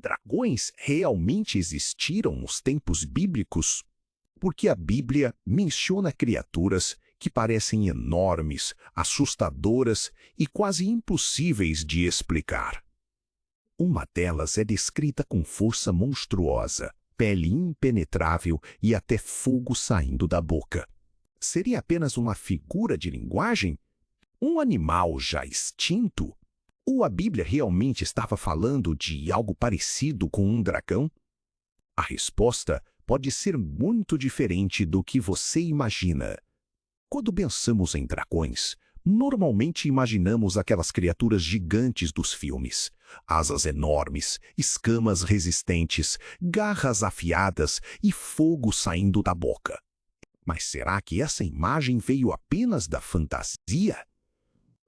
Dragões realmente existiram nos tempos bíblicos? Porque a Bíblia menciona criaturas que parecem enormes, assustadoras e quase impossíveis de explicar. Uma delas é descrita com força monstruosa, pele impenetrável e até fogo saindo da boca. Seria apenas uma figura de linguagem? Um animal já extinto? Ou a Bíblia realmente estava falando de algo parecido com um dragão? A resposta pode ser muito diferente do que você imagina. Quando pensamos em dragões, normalmente imaginamos aquelas criaturas gigantes dos filmes. Asas enormes, escamas resistentes, garras afiadas e fogo saindo da boca. Mas será que essa imagem veio apenas da fantasia?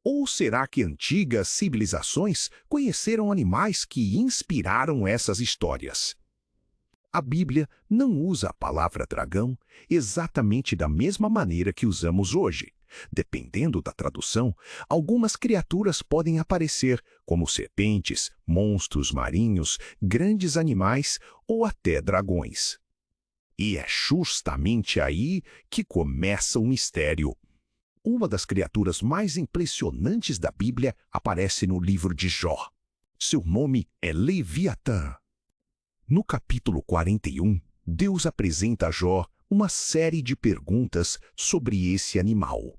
Ou será que antigas civilizações conheceram animais que inspiraram essas histórias? A Bíblia não usa a palavra dragão exatamente da mesma maneira que usamos hoje. Dependendo da tradução, algumas criaturas podem aparecer como serpentes, monstros marinhos, grandes animais ou até dragões. E é justamente aí que começa o mistério. Uma das criaturas mais impressionantes da Bíblia aparece no livro de Jó. Seu nome é Leviatã. No capítulo 41, Deus apresenta a Jó uma série de perguntas sobre esse animal.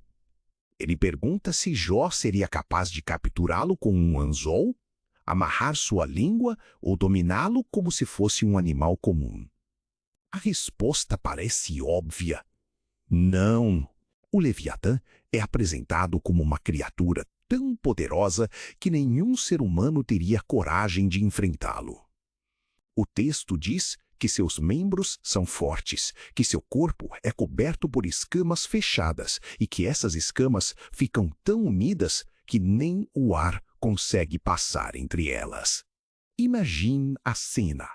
Ele pergunta se Jó seria capaz de capturá-lo com um anzol, amarrar sua língua ou dominá-lo como se fosse um animal comum. A resposta parece óbvia. Não! O Leviatã é apresentado como uma criatura tão poderosa que nenhum ser humano teria coragem de enfrentá-lo. O texto diz que seus membros são fortes, que seu corpo é coberto por escamas fechadas e que essas escamas ficam tão unidas que nem o ar consegue passar entre elas. Imagine a cena.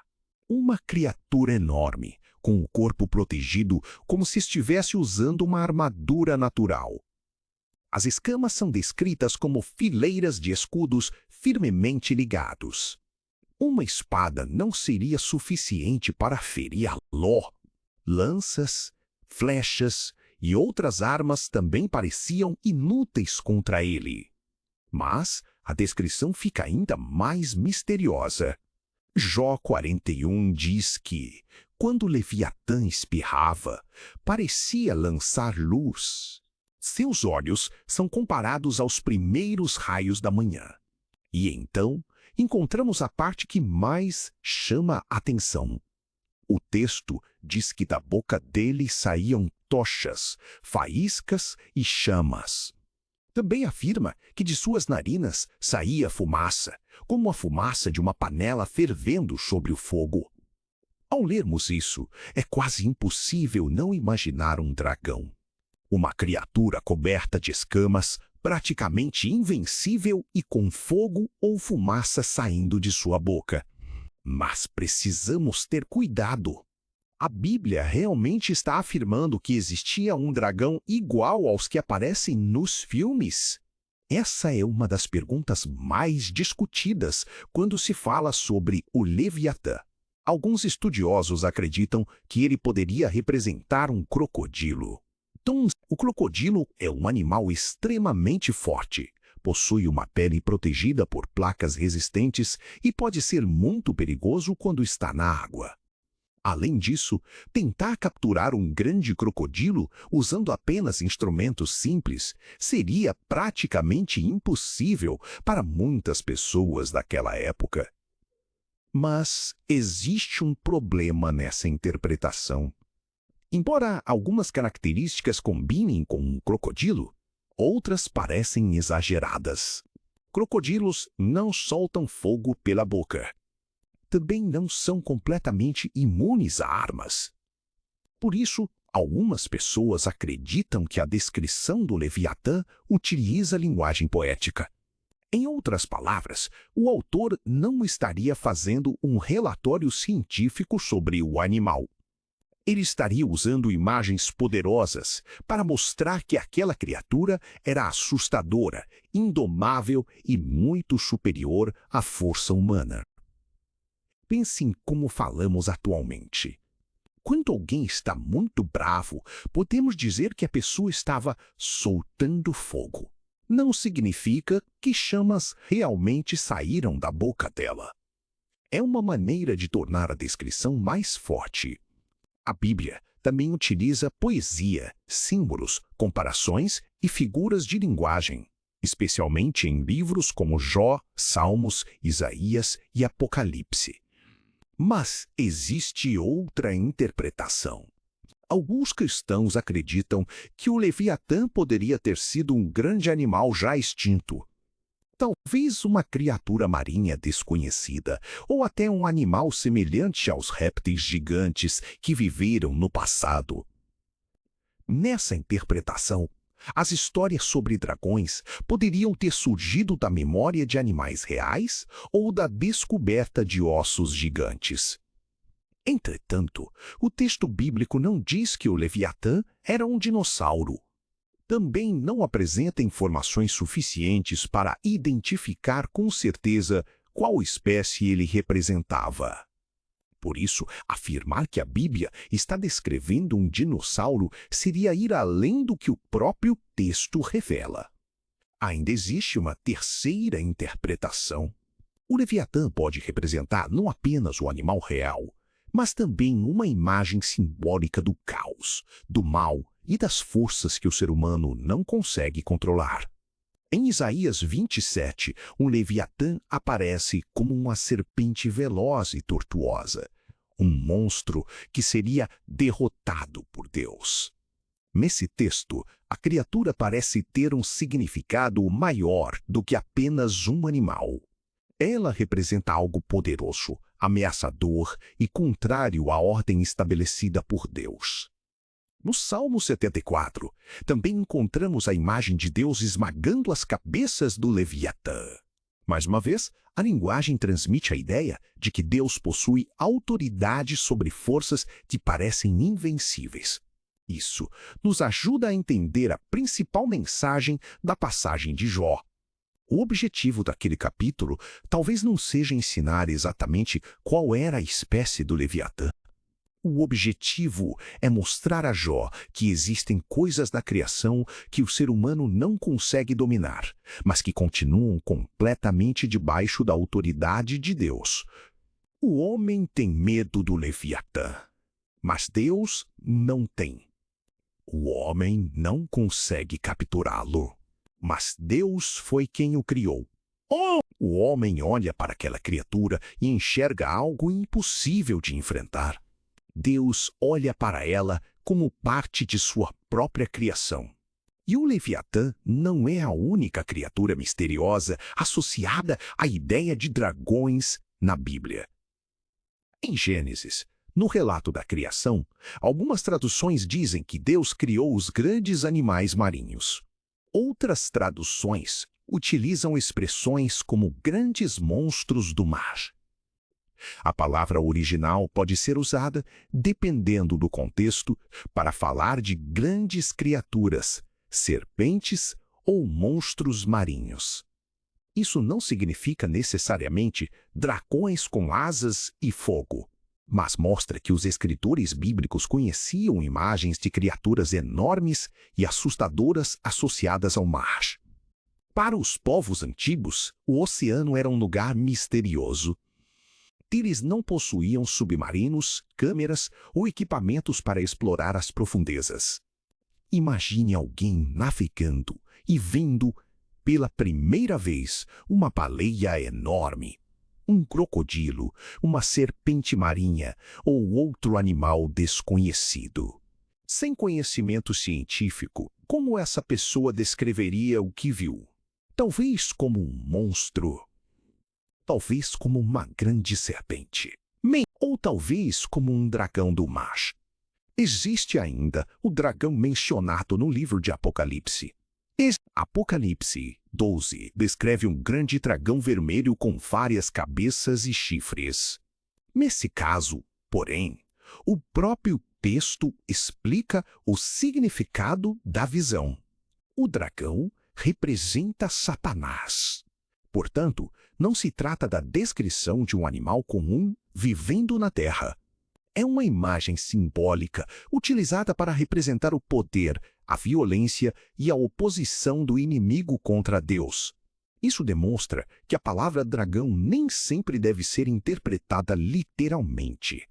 Uma criatura enorme, com o corpo protegido como se estivesse usando uma armadura natural. As escamas são descritas como fileiras de escudos firmemente ligados. Uma espada não seria suficiente para ferir Ló. Lanças, flechas e outras armas também pareciam inúteis contra ele. Mas a descrição fica ainda mais misteriosa. Jó 41 diz que, quando Leviatã espirrava, parecia lançar luz. Seus olhos são comparados aos primeiros raios da manhã. E então, encontramos a parte que mais chama a atenção. O texto diz que da boca dele saíam tochas, faíscas e chamas. Também afirma que de suas narinas saía fumaça, como a fumaça de uma panela fervendo sobre o fogo. Ao lermos isso, é quase impossível não imaginar um dragão. Uma criatura coberta de escamas, praticamente invencível e com fogo ou fumaça saindo de sua boca. Mas precisamos ter cuidado. A Bíblia realmente está afirmando que existia um dragão igual aos que aparecem nos filmes? Essa é uma das perguntas mais discutidas quando se fala sobre o Leviatã. Alguns estudiosos acreditam que ele poderia representar um crocodilo. Então, o crocodilo é um animal extremamente forte, possui uma pele protegida por placas resistentes e pode ser muito perigoso quando está na água. Além disso, tentar capturar um grande crocodilo usando apenas instrumentos simples seria praticamente impossível para muitas pessoas daquela época. Mas existe um problema nessa interpretação. Embora algumas características combinem com um crocodilo, outras parecem exageradas. Crocodilos não soltam fogo pela boca. Também não são completamente imunes a armas. Por isso, algumas pessoas acreditam que a descrição do Leviatã utiliza linguagem poética. Em outras palavras, o autor não estaria fazendo um relatório científico sobre o animal. Ele estaria usando imagens poderosas para mostrar que aquela criatura era assustadora, indomável e muito superior à força humana. Pense em como falamos atualmente. Quando alguém está muito bravo, podemos dizer que a pessoa estava soltando fogo. Não significa que chamas realmente saíram da boca dela. É uma maneira de tornar a descrição mais forte. A Bíblia também utiliza poesia, símbolos, comparações e figuras de linguagem, especialmente em livros como Jó, Salmos, Isaías e Apocalipse. Mas existe outra interpretação. Alguns cristãos acreditam que o Leviatã poderia ter sido um grande animal já extinto. Talvez uma criatura marinha desconhecida, ou até um animal semelhante aos répteis gigantes que viveram no passado. Nessa interpretação, as histórias sobre dragões poderiam ter surgido da memória de animais reais ou da descoberta de ossos gigantes. Entretanto, o texto bíblico não diz que o Leviatã era um dinossauro. Também não apresenta informações suficientes para identificar com certeza qual espécie ele representava. Por isso, afirmar que a Bíblia está descrevendo um dinossauro seria ir além do que o próprio texto revela. Ainda existe uma terceira interpretação. O Leviatã pode representar não apenas o animal real, mas também uma imagem simbólica do caos, do mal e das forças que o ser humano não consegue controlar. Em Isaías 27, um Leviatã aparece como uma serpente veloz e tortuosa, um monstro que seria derrotado por Deus. Nesse texto, a criatura parece ter um significado maior do que apenas um animal. Ela representa algo poderoso, ameaçador e contrário à ordem estabelecida por Deus. No Salmo 74, também encontramos a imagem de Deus esmagando as cabeças do Leviatã. Mais uma vez, a linguagem transmite a ideia de que Deus possui autoridade sobre forças que parecem invencíveis. Isso nos ajuda a entender a principal mensagem da passagem de Jó. O objetivo daquele capítulo talvez não seja ensinar exatamente qual era a espécie do Leviatã. O objetivo é mostrar a Jó que existem coisas na criação que o ser humano não consegue dominar, mas que continuam completamente debaixo da autoridade de Deus. O homem tem medo do Leviatã, mas Deus não tem. O homem não consegue capturá-lo, mas Deus foi quem o criou. O homem olha para aquela criatura e enxerga algo impossível de enfrentar. Deus olha para ela como parte de sua própria criação. E o Leviatã não é a única criatura misteriosa associada à ideia de dragões na Bíblia. Em Gênesis, no relato da criação, algumas traduções dizem que Deus criou os grandes animais marinhos. Outras traduções utilizam expressões como grandes monstros do mar. A palavra original pode ser usada, dependendo do contexto, para falar de grandes criaturas, serpentes ou monstros marinhos. Isso não significa necessariamente dragões com asas e fogo, mas mostra que os escritores bíblicos conheciam imagens de criaturas enormes e assustadoras associadas ao mar. Para os povos antigos, o oceano era um lugar misterioso. Eles não possuíam submarinos, câmeras ou equipamentos para explorar as profundezas. Imagine alguém navegando e vendo, pela primeira vez, uma baleia enorme, um crocodilo, uma serpente marinha ou outro animal desconhecido. Sem conhecimento científico, como essa pessoa descreveria o que viu? Talvez como um monstro. Talvez como uma grande serpente, ou talvez como um dragão do mar. Existe ainda o dragão mencionado no livro de Apocalipse. Apocalipse 12 descreve um grande dragão vermelho com várias cabeças e chifres. Nesse caso, porém, o próprio texto explica o significado da visão. O dragão representa Satanás. Portanto, não se trata da descrição de um animal comum vivendo na terra. É uma imagem simbólica utilizada para representar o poder, a violência e a oposição do inimigo contra Deus. Isso demonstra que a palavra dragão nem sempre deve ser interpretada literalmente.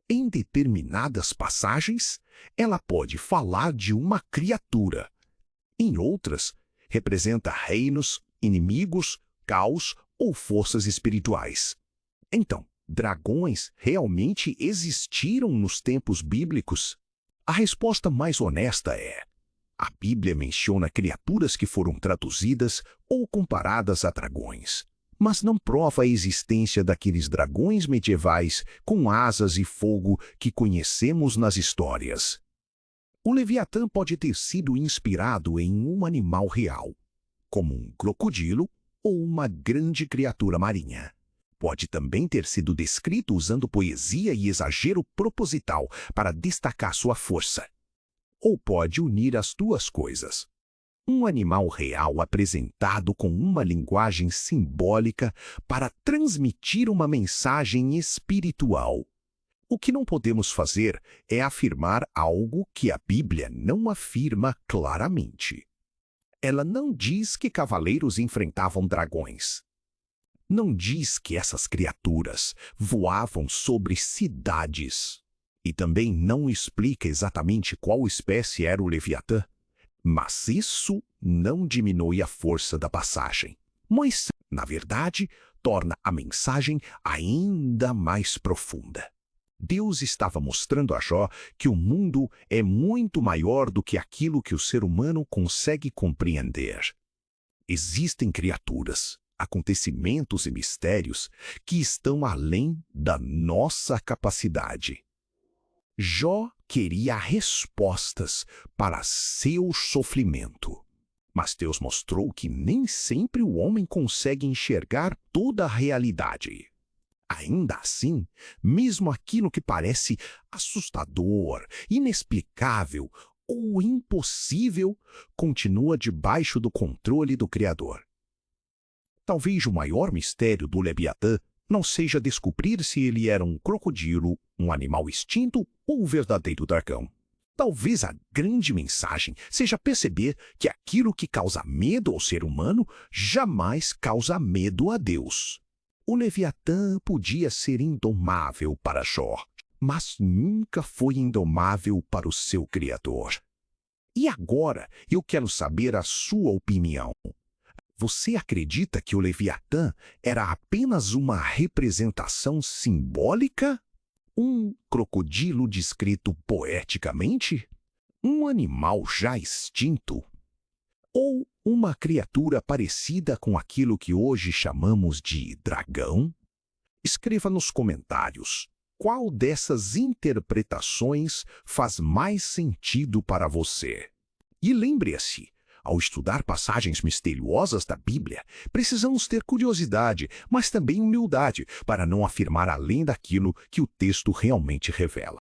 Em determinadas passagens, ela pode falar de uma criatura. Em outras, representa reinos, inimigos, caos ou forças espirituais. Então, dragões realmente existiram nos tempos bíblicos? A resposta mais honesta é: a Bíblia menciona criaturas que foram traduzidas ou comparadas a dragões, mas não prova a existência daqueles dragões medievais com asas e fogo que conhecemos nas histórias. O Leviatã pode ter sido inspirado em um animal real, como um crocodilo ou uma grande criatura marinha. Pode também ter sido descrito usando poesia e exagero proposital para destacar sua força. Ou pode unir as duas coisas. Um animal real apresentado com uma linguagem simbólica para transmitir uma mensagem espiritual. O que não podemos fazer é afirmar algo que a Bíblia não afirma claramente. Ela não diz que cavaleiros enfrentavam dragões. Não diz que essas criaturas voavam sobre cidades. E também não explica exatamente qual espécie era o Leviatã. Mas isso não diminui a força da passagem. Mas, na verdade, torna a mensagem ainda mais profunda. Deus estava mostrando a Jó que o mundo é muito maior do que aquilo que o ser humano consegue compreender. Existem criaturas, acontecimentos e mistérios que estão além da nossa capacidade. Jó queria respostas para seu sofrimento. Mas Deus mostrou que nem sempre o homem consegue enxergar toda a realidade. Ainda assim, mesmo aquilo que parece assustador, inexplicável ou impossível, continua debaixo do controle do Criador. Talvez o maior mistério do Leviatã não seja descobrir se ele era um crocodilo, um animal extinto ou um verdadeiro dragão. Talvez a grande mensagem seja perceber que aquilo que causa medo ao ser humano jamais causa medo a Deus. O Leviatã podia ser indomável para Jó, mas nunca foi indomável para o seu Criador. E agora eu quero saber a sua opinião. Você acredita que o Leviatã era apenas uma representação simbólica? Um crocodilo descrito poeticamente? Um animal já extinto? Ou uma criatura parecida com aquilo que hoje chamamos de dragão? Escreva nos comentários qual dessas interpretações faz mais sentido para você. E lembre-se, ao estudar passagens misteriosas da Bíblia, precisamos ter curiosidade, mas também humildade, para não afirmar além daquilo que o texto realmente revela.